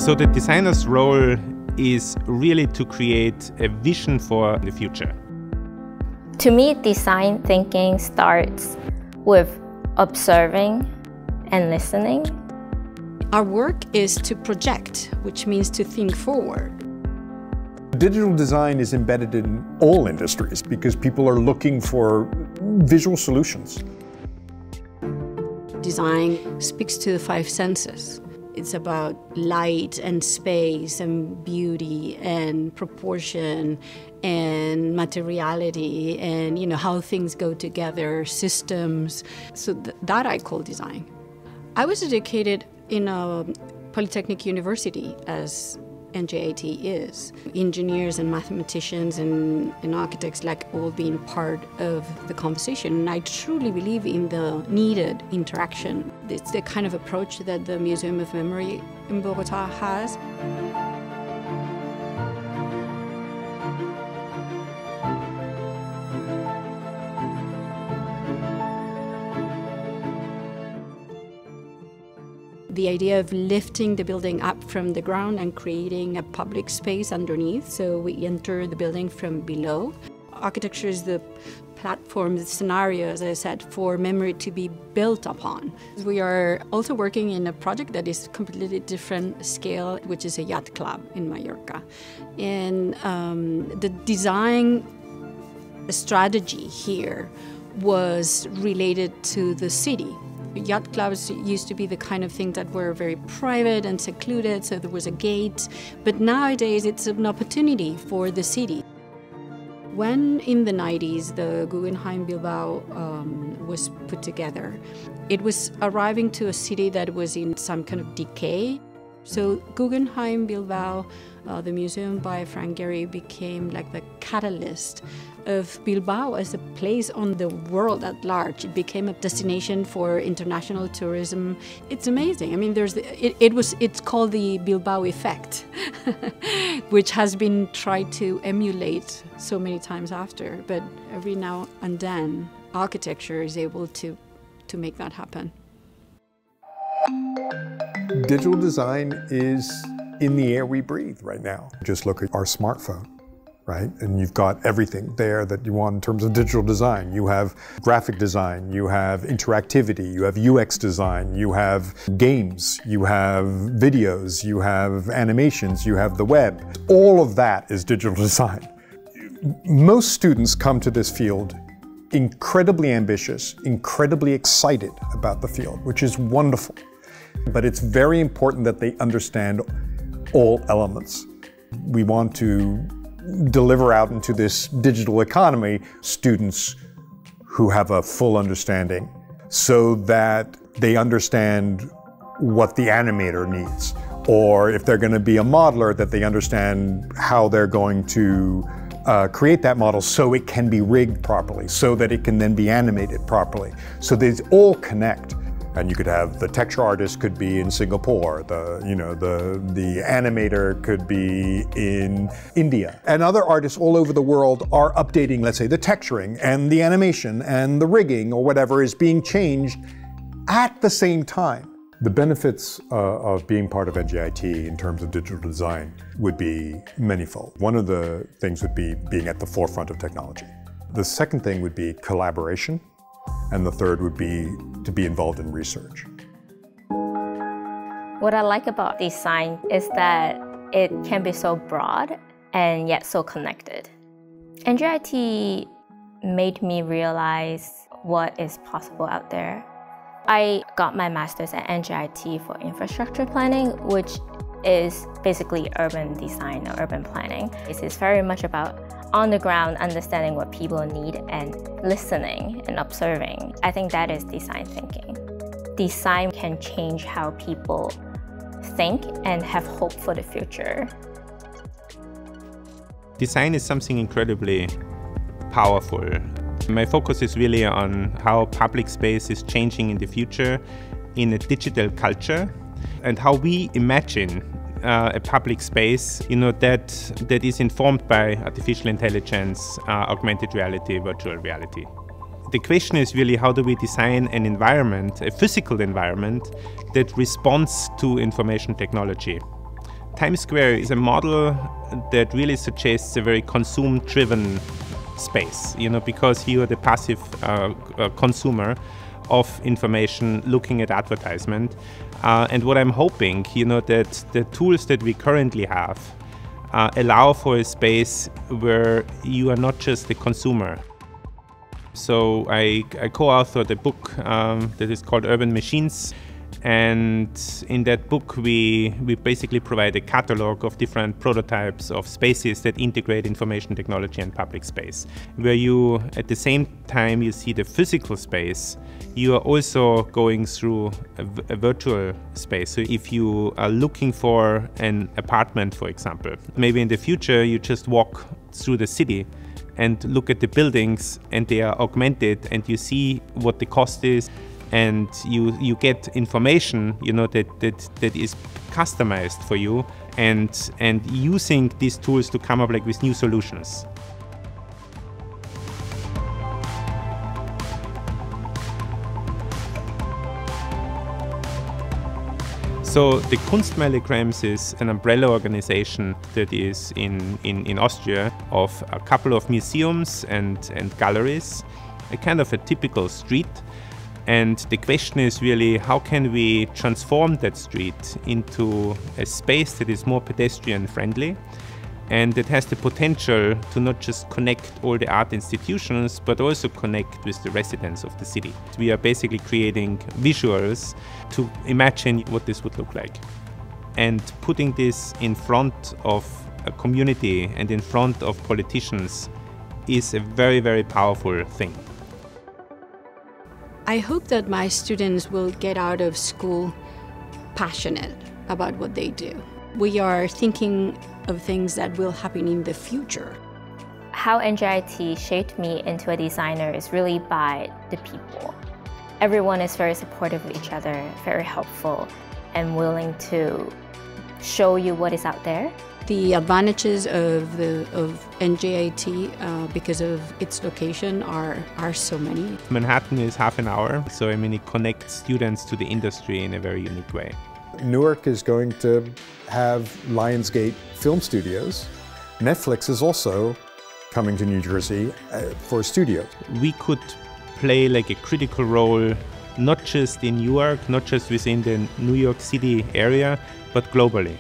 So the designer's role is really to create a vision for the future. To me, design thinking starts with observing and listening. Our work is to project, which means to think forward. Digital design is embedded in all industries because people are looking for visual solutions. Design speaks to the five senses. It's about light and space and beauty and proportion and materiality and how things go together, systems. So that I call design. I was educated in a polytechnic university, as NJIT is. Engineers and mathematicians and architects like all being part of the conversation. And I truly believe in the needed interaction. It's the kind of approach that the Museum of Memory in Bogota has. The idea of lifting the building up from the ground and creating a public space underneath, so we enter the building from below. Architecture is the platform, the scenario, as I said, for memory to be built upon. We are also working in a project that is completely different scale, which is a yacht club in Mallorca. And the design strategy here was related to the city. Yacht clubs used to be the kind of thing that were very private and secluded, so there was a gate. But nowadays it's an opportunity for the city. When in the 90s the Guggenheim Bilbao was put together, it was arriving to a city that was in some kind of decay. So Guggenheim Bilbao, the museum by Frank Gehry, became like the catalyst of Bilbao as a place on the world at large. It became a destination for international tourism. It's amazing. I mean, it's called the Bilbao effect, which has been tried to emulate so many times after. But every now and then, architecture is able to make that happen. Digital design is in the air we breathe right now. Just look at our smartphone, right? And you've got everything there that you want in terms of digital design. You have graphic design, you have interactivity, you have UX design, you have games, you have videos, you have animations, you have the web. All of that is digital design. Most students come to this field incredibly ambitious, incredibly excited about the field, which is wonderful. But it's very important that they understand all elements. We want to deliver out into this digital economy students who have a full understanding so that they understand what the animator needs, or if they're going to be a modeler, that they understand how they're going to create that model so it can be rigged properly, so that it can then be animated properly. So they all connect. And you could have the texture artist could be in Singapore, the animator could be in India. And other artists all over the world are updating, let's say, the texturing and the animation and the rigging or whatever is being changed at the same time. The benefits of being part of NJIT in terms of digital design would be manifold. One of the things would be being at the forefront of technology. The second thing would be collaboration. And the third would be to be involved in research. What I like about design is that it can be so broad and yet so connected. NJIT made me realize what is possible out there. I got my master's at NJIT for infrastructure planning, which is basically urban design or urban planning. It's very much about on the ground, understanding what people need and listening and observing. I think that is design thinking. Design can change how people think and have hope for the future. Design is something incredibly powerful. My focus is really on how public space is changing in the future in a digital culture and how we imagine a public space, that is informed by artificial intelligence, augmented reality, virtual reality. The question is really, how do we design an environment, a physical environment, that responds to information technology? Times Square is a model that really suggests a very consume-driven space, because you are the passive consumer of information looking at advertisement. And what I'm hoping, that the tools that we currently have allow for a space where you are not just the consumer. So I co-authored a book that is called Urban Machines. And in that book, we basically provide a catalog of different prototypes of spaces that integrate information technology and public space, where you, at the same time you see the physical space, you are also going through a virtual space. So if you are looking for an apartment, for example, maybe in the future you just walk through the city and look at the buildings, and they are augmented, and you see what the cost is. And you get information, that is customized for you, and using these tools to come up with new solutions. So the Kunstmeile Krems is an umbrella organization that is in Austria of a couple of museums and galleries, a kind of a typical street. And the question is really, how can we transform that street into a space that is more pedestrian friendly and that has the potential to not just connect all the art institutions, but also connect with the residents of the city. We are basically creating visuals to imagine what this would look like. And putting this in front of a community and in front of politicians is a very, very powerful thing. I hope that my students will get out of school passionate about what they do. We are thinking of things that will happen in the future. How NJIT shaped me into a designer is really by the people. Everyone is very supportive of each other, very helpful, and willing to show you what is out there. The advantages of NJIT because of its location are so many. Manhattan is half an hour, so it connects students to the industry in a very unique way. Newark is going to have Lionsgate Film Studios. Netflix is also coming to New Jersey for studios. We could play a critical role, not just in Newark, not just within the New York City area, but globally.